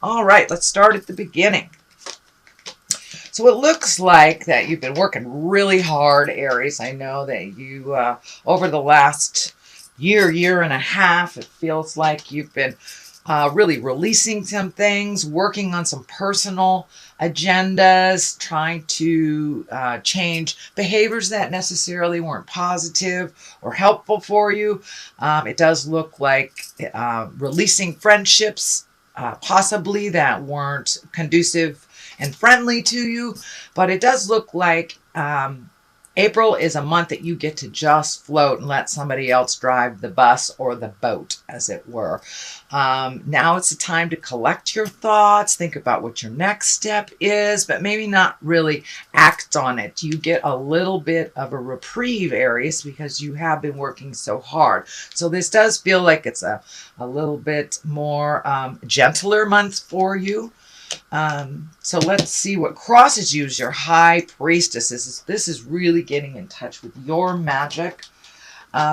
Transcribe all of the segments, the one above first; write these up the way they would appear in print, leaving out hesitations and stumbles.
All right, let's start at the beginning. So it looks like that you've been working really hard, Aries. I know that you, over the last year and a half, it feels like you've been really releasing some things, working on some personal agendas, trying to change behaviors that necessarily weren't positive or helpful for you. It does look like releasing friendships, possibly that weren't conducive and friendly to you, but it does look like April is a month that you get to just float and let somebody else drive the bus or the boat, as it were. Now it's a time to collect your thoughts, think about what your next step is, but maybe not really act on it. You get a little bit of a reprieve, Aries, because you have been working so hard. So this does feel like it's a little bit more gentler month for you. So let's see what crosses you as your high priestess. This is really getting in touch with your magic.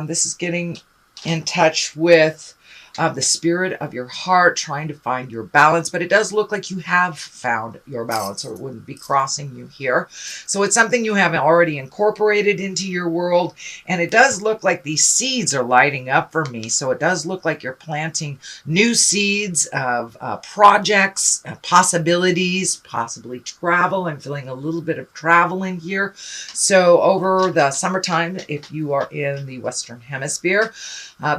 This is getting in touch with the spirit of your heart, trying to find your balance. But it does look like you have found your balance, or it wouldn't be crossing you here. So it's something you have already incorporated into your world. And it does look like these seeds are lighting up for me. So it does look like you're planting new seeds of projects, possibilities, possibly travel. I'm feeling a little bit of travel in here. So over the summertime, if you are in the Western Hemisphere,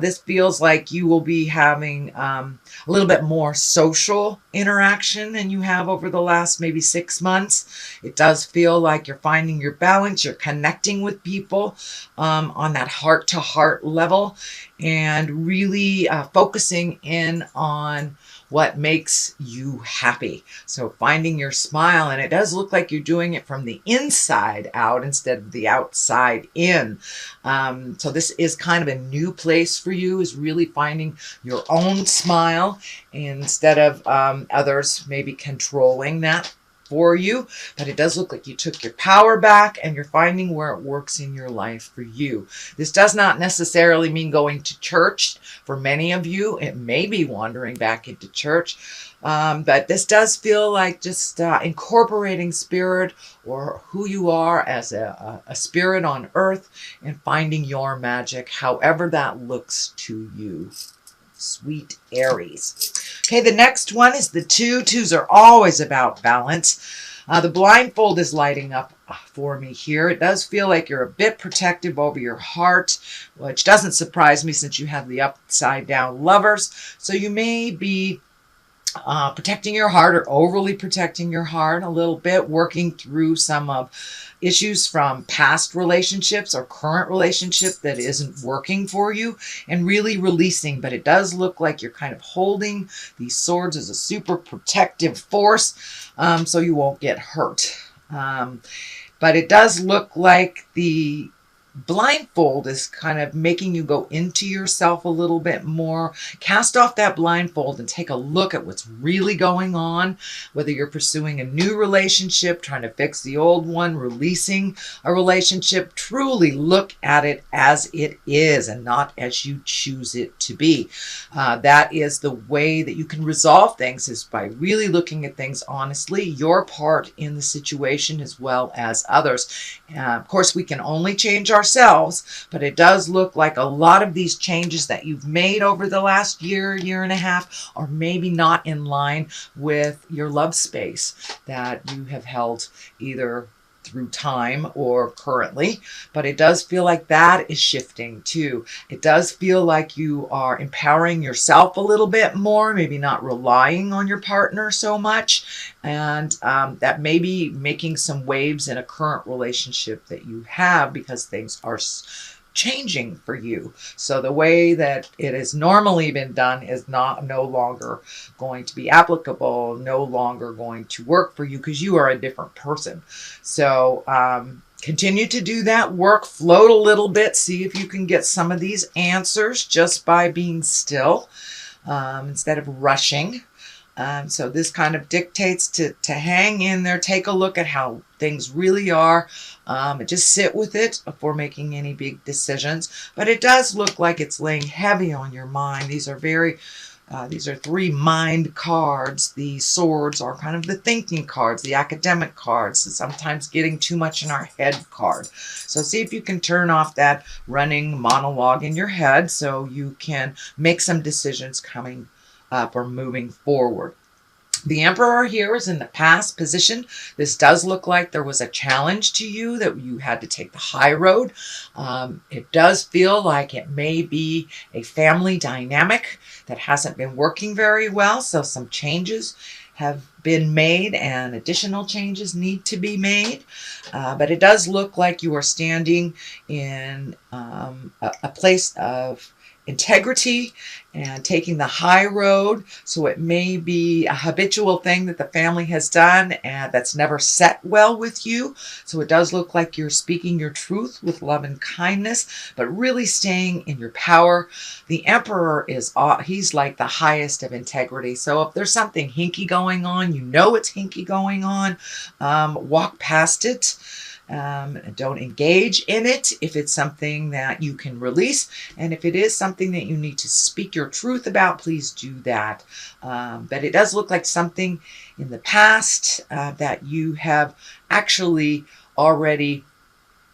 this feels like you will be having a little bit more social interaction than you have over the last maybe 6 months. It does feel like you're finding your balance. You're connecting with people on that heart-to-heart level and really focusing in on what makes you happy. So finding your smile, and it does look like you're doing it from the inside out instead of the outside in. So this is kind of a new place for you, is really finding your own smile instead of others maybe controlling that for you. But it does look like you took your power back and you're finding where it works in your life for you. This does not necessarily mean going to church. For many of you, it may be wandering back into church. But this does feel like just incorporating spirit or who you are as a spirit on earth and finding your magic, however that looks to you. Sweet Aries. Okay, the next one is the 2. 2s are always about balance. The blindfold is lighting up for me here. It does feel like you're a bit protective over your heart, which doesn't surprise me since you have the upside down lovers. So you may be protecting your heart or overly protecting your heart a little bit, working through some of issues from past relationships or current relationship that isn't working for you, and really releasing. But it does look like you're kind of holding these swords as a super protective force, so you won't get hurt. But it does look like the blindfold is kind of making you go into yourself a little bit more. Cast off that blindfold and take a look at what's really going on, whether you're pursuing a new relationship, trying to fix the old one, releasing a relationship. Truly look at it as it is and not as you choose it to be. That is the way that you can resolve things, is by really looking at things honestly, your part in the situation as well as others. Of course, we can only change ourselves, but it does look like a lot of these changes that you've made over the last year and a half are maybe not in line with your love space that you have held either through time or currently. But it does feel like that is shifting too. It does feel like you are empowering yourself a little bit more, maybe not relying on your partner so much, and that may be making some waves in a current relationship that you have because things are changing for you. So the way that it has normally been done is no longer going to be applicable, no longer going to work for you because you are a different person. So continue to do that work, float a little bit, see if you can get some of these answers just by being still instead of rushing. So this kind of dictates to hang in there, take a look at how things really are, and just sit with it before making any big decisions. But it does look like it's laying heavy on your mind. These are very These are 3 mind cards. The swords are kind of the thinking cards, the academic cards, sometimes getting too much in our head card. So see if you can turn off that running monologue in your head so you can make some decisions coming up or moving forward. The Emperor here is in the past position. This does look like there was a challenge to you, that you had to take the high road. It does feel like it may be a family dynamic that hasn't been working very well. So some changes have been made and additional changes need to be made. But it does look like you are standing in a place of integrity and taking the high road. So it may be a habitual thing that the family has done and that's never set well with you. So it does look like you're speaking your truth with love and kindness, but really staying in your power. The Emperor he's like the highest of integrity. So if there's something hinky going on, you know it's hinky going on, walk past it. Don't engage in it if it's something that you can release. And if it is something that you need to speak your truth about, please do that. But it does look like something in the past that you have actually already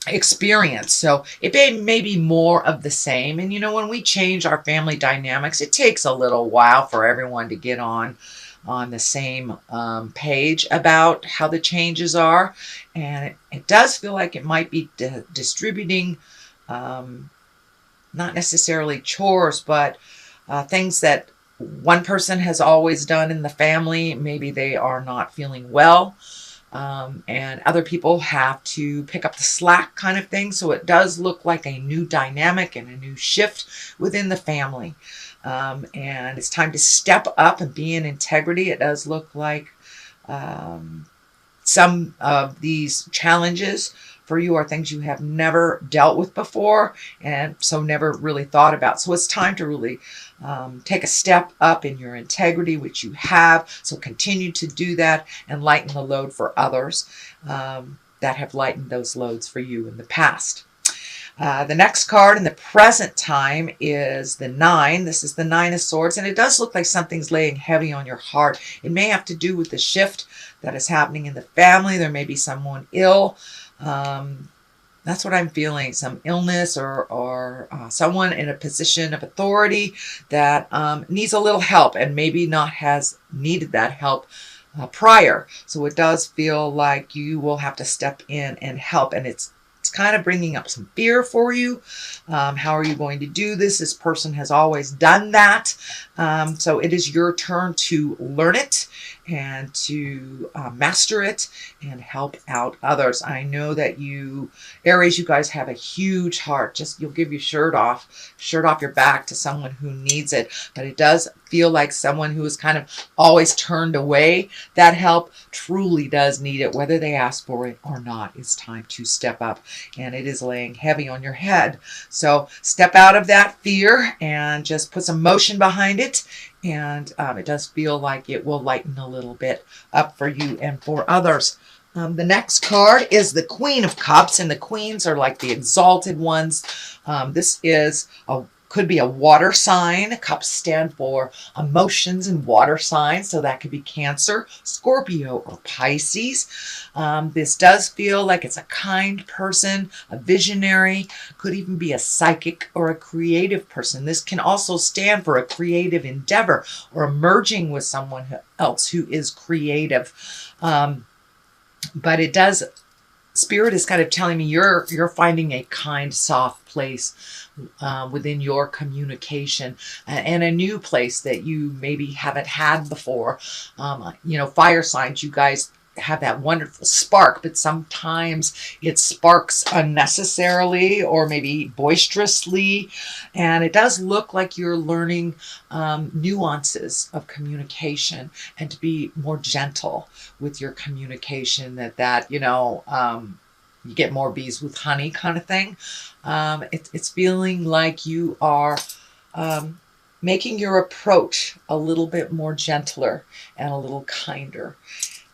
experienced. So it may be more of the same. And when we change our family dynamics, it takes a little while for everyone to get on the same page about how the changes are. And it does feel like it might be distributing, not necessarily chores, but things that one person has always done in the family. Maybe they are not feeling well. And other people have to pick up the slack kind of thing. So it does look like a new dynamic and a new shift within the family. And it's time to step up and be in integrity. It does look like some of these challenges for you are things you have never dealt with before and so never really thought about. So it's time to really take a step up in your integrity, which you have. So continue to do that and lighten the load for others that have lightened those loads for you in the past. The next card in the present time is the 9. This is the 9 of Swords, and it does look like something's laying heavy on your heart. It may have to do with the shift that is happening in the family. There may be someone ill. That's what I'm feeling, some illness or someone in a position of authority that needs a little help and maybe not has needed that help prior. So it does feel like you will have to step in and help, and it's kind of bringing up some fear for you. How are you going to do this? This person has always done that. So it is your turn to learn it and to master it and help out others. I know that you, Aries, you guys have a huge heart. Just you'll give your shirt off your back to someone who needs it. But it does feel like someone who has kind of always turned away that help truly does need it, whether they ask for it or not. It's time to step up, and it is laying heavy on your head. So step out of that fear and just put some motion behind it. And it does feel like it will lighten a little bit up for you and for others. The next card is the Queen of Cups, and the queens are like the exalted ones. This is could be a water sign. Cups stand for emotions and water signs, so that could be Cancer, Scorpio, or Pisces. This does feel like it's a kind person, a visionary, could even be a psychic or a creative person. This can also stand for a creative endeavor or merging with someone else who is creative. But it does, Spirit is kind of telling me you're finding a kind, soft place within your communication, and a new place that you maybe haven't had before. Fire signs, you guys have that wonderful spark, but sometimes it sparks unnecessarily or maybe boisterously. And it does look like you're learning nuances of communication and to be more gentle with your communication, you get more bees with honey kind of thing. It's feeling like you are making your approach a little bit more gentler and a little kinder.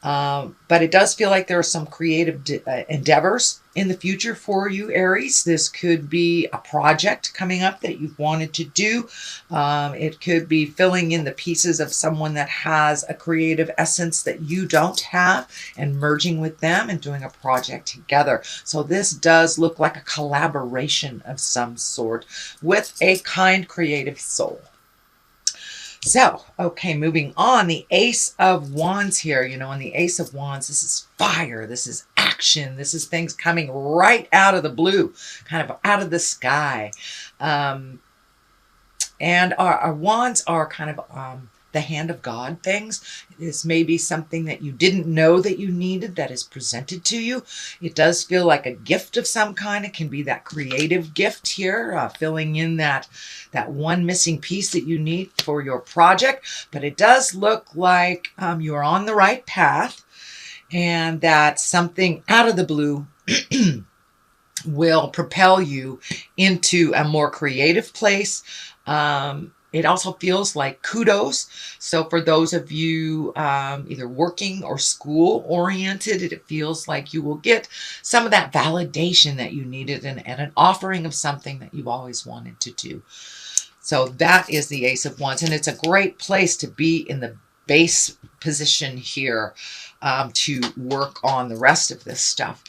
But it does feel like there are some creative endeavors in the future for you, Aries. This could be a project coming up that you've wanted to do. It could be filling in the pieces of someone that has a creative essence that you don't have and merging with them and doing a project together. So this does look like a collaboration of some sort with a kind, creative soul. So, okay, moving on, the Ace of Wands here, you know, and the Ace of Wands, this is fire, this is action, this is things coming right out of the blue, kind of out of the sky. And our wands are kind of the hand of God things. This may be something that you didn't know that you needed that is presented to you. It does feel like a gift of some kind. It can be that creative gift here, filling in that one missing piece that you need for your project. But it does look like you're on the right path and that something out of the blue will propel you into a more creative place. It also feels like kudos. So for those of you either working or school oriented, it feels like you will get some of that validation that you needed and an offering of something that you've always wanted to do. So that is the Ace of Wands. And it's a great place to be in the base position here to work on the rest of this stuff.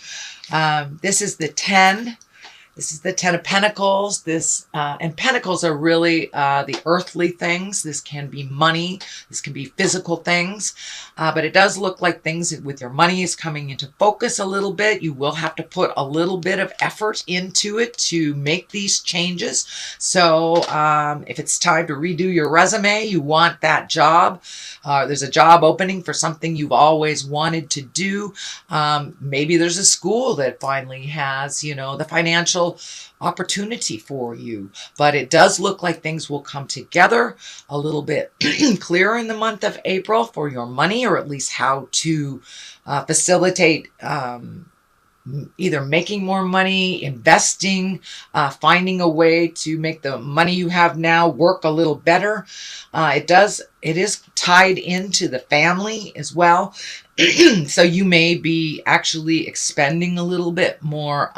This is the 10. This is the 10 of Pentacles. And Pentacles are really the earthly things. This can be money. This can be physical things. But it does look like things with your money is coming into focus a little bit. You will have to put a little bit of effort into it to make these changes. So if it's time to redo your resume, you want that job. There's a job opening for something you've always wanted to do. Maybe there's a school that finally has, you know, the financial opportunity for you, but it does look like things will come together a little bit clearer in the month of April for your money, or at least how to facilitate either making more money, investing, finding a way to make the money you have now work a little better. It is tied into the family as well. So you may be actually expending a little bit more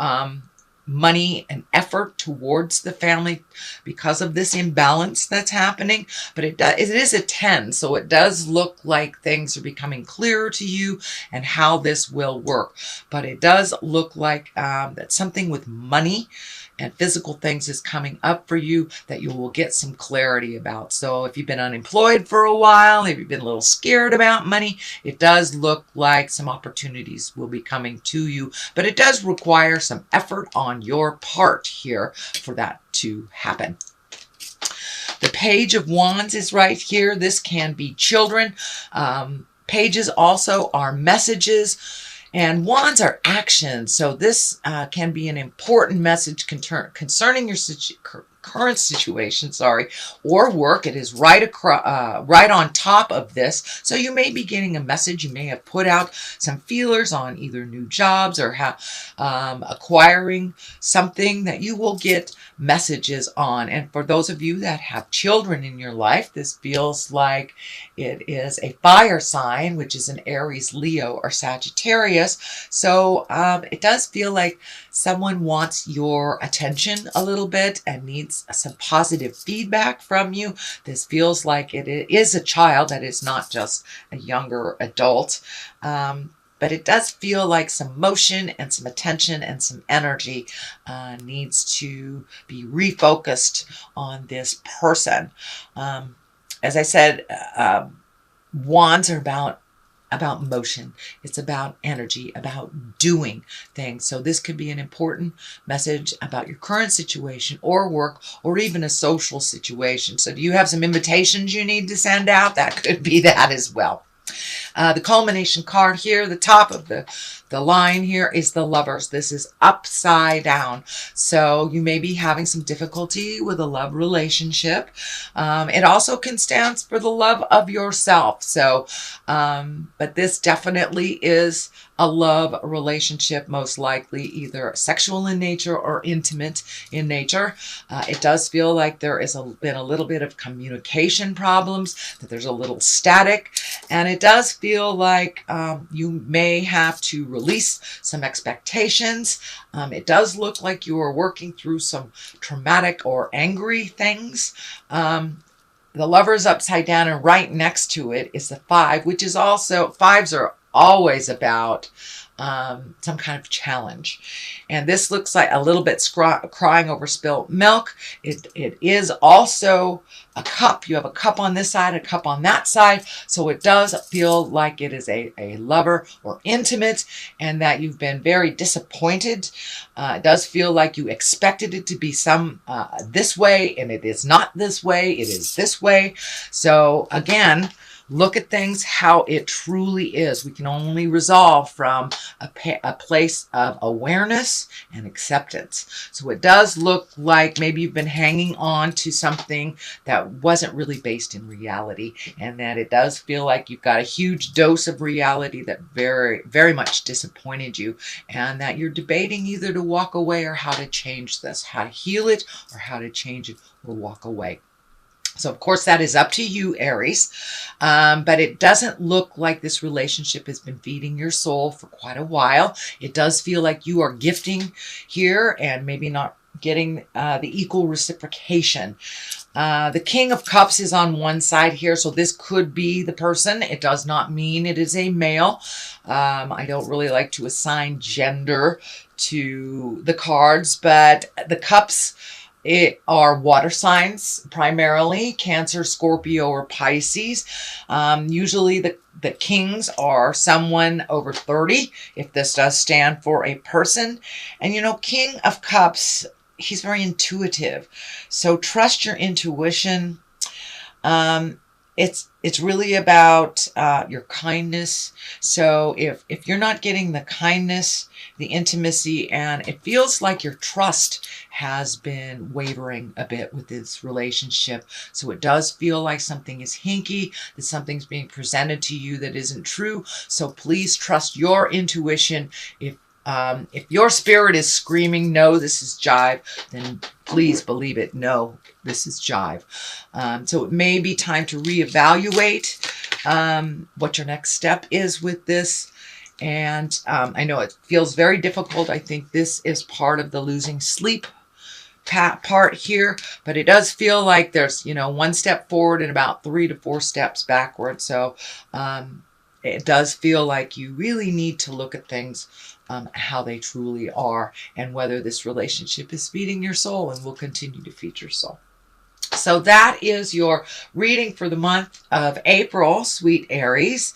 money and effort towards the family because of this imbalance that's happening. But it is a 10, so it does look like things are becoming clearer to you and how this will work. But it does look like that something with money and physical things is coming up for you that you will get some clarity about. So if you've been unemployed for a while, if you've been a little scared about money, it does look like some opportunities will be coming to you. But it does require some effort on your part here for that to happen. The Page of Wands is right here. This can be children. Pages also are messages. And wands are action. So this can be an important message concerning your current situation, or work. It is right on top of this. So you may be getting a message. You may have put out some feelers on either new jobs or acquiring something that you will get messages on. And for those of you that have children in your life, this feels like it is a fire sign, which is an Aries, Leo, or Sagittarius. So it does feel like someone wants your attention a little bit and needs some positive feedback from you. This feels like it is a child that is not just a younger adult. But it does feel like some motion and some attention and some energy needs to be refocused on this person. As I said, wands are about motion. It's about energy, about doing things. So this could be an important message about your current situation or work or even a social situation. So do you have some invitations you need to send out? That could be that as well. The culmination card here, the top of the The line here is the Lovers. This is upside down. So you may be having some difficulty with a love relationship. It also can stand for the love of yourself. So, but this definitely is a love relationship, most likely either sexual in nature or intimate in nature. It does feel like there is been a little bit of communication problems, that there's a little static, and it does feel like you may have to release some expectations. It does look like you are working through some traumatic or angry things. The Lover's upside down, and right next to it is the 5, which is also, 5s are always about some kind of challenge. And this looks like a little bit crying over spilt milk. It is also a cup. You have a cup on this side, a cup on that side. So it does feel like it is a lover or intimate, and that you've been very disappointed. It does feel like you expected it to be this way, and it is not this way. It is this way. So again, look at things how it truly is. We can only resolve from a place of awareness and acceptance. So it does look like maybe you've been hanging on to something that wasn't really based in reality, and that it does feel like you've got a huge dose of reality that very, very much disappointed you, and that you're debating either to walk away or how to change this, how to heal it or how to change it or walk away. So, of course, that is up to you, Aries. But it doesn't look like this relationship has been feeding your soul for quite a while. It does feel like you are gifting here and maybe not getting the equal reciprocation. The King of Cups is on one side here, so this could be the person. It does not mean it is a male. I don't really like to assign gender to the cards, but the cups are water signs, primarily Cancer, Scorpio, or Pisces. Usually the kings are someone over 30, if this does stand for a person. And you know, King of Cups, he's very intuitive. So trust your intuition. It's really about your kindness. So if you're not getting the kindness, the intimacy, and it feels like your trust has been wavering a bit with this relationship. So it does feel like something is hinky, that something's being presented to you that isn't true. So please trust your intuition. If your spirit is screaming, no, this is jive, then please believe it. No, this is jive. So it may be time to reevaluate what your next step is with this. And I know it feels very difficult. I think this is part of the losing sleep part here, but it does feel like there's, one step forward and about 3 to 4 steps backward. So it does feel like you really need to look at things how they truly are, and whether this relationship is feeding your soul and will continue to feed your soul. So that is your reading for the month of April, sweet Aries.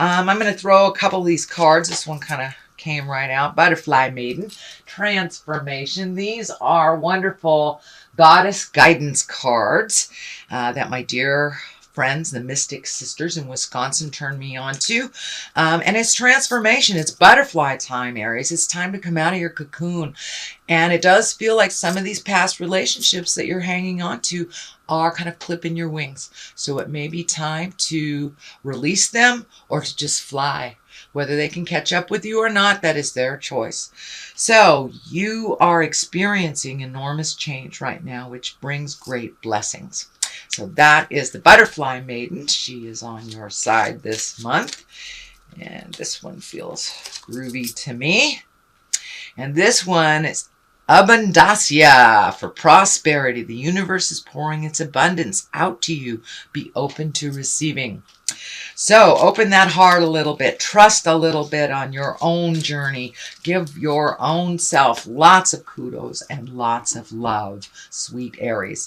I'm going to throw a couple of these cards. This one kind of came right out. Butterfly Maiden, Transformation. These are wonderful goddess guidance cards that my dear friends, the Mystic Sisters in Wisconsin, turned me on to. And it's transformation. It's butterfly time, Aries. It's time to come out of your cocoon. And it does feel like some of these past relationships that you're hanging on to are kind of clipping your wings. So it may be time to release them or to just fly. Whether they can catch up with you or not, that is their choice. So you are experiencing enormous change right now, which brings great blessings. So that is the Butterfly Maiden. She is on your side this month. And this one feels groovy to me. And this one is Abundancia, for prosperity. The universe is pouring its abundance out to you. Be open to receiving. So open that heart a little bit. Trust a little bit on your own journey. Give your own self lots of kudos and lots of love, sweet Aries.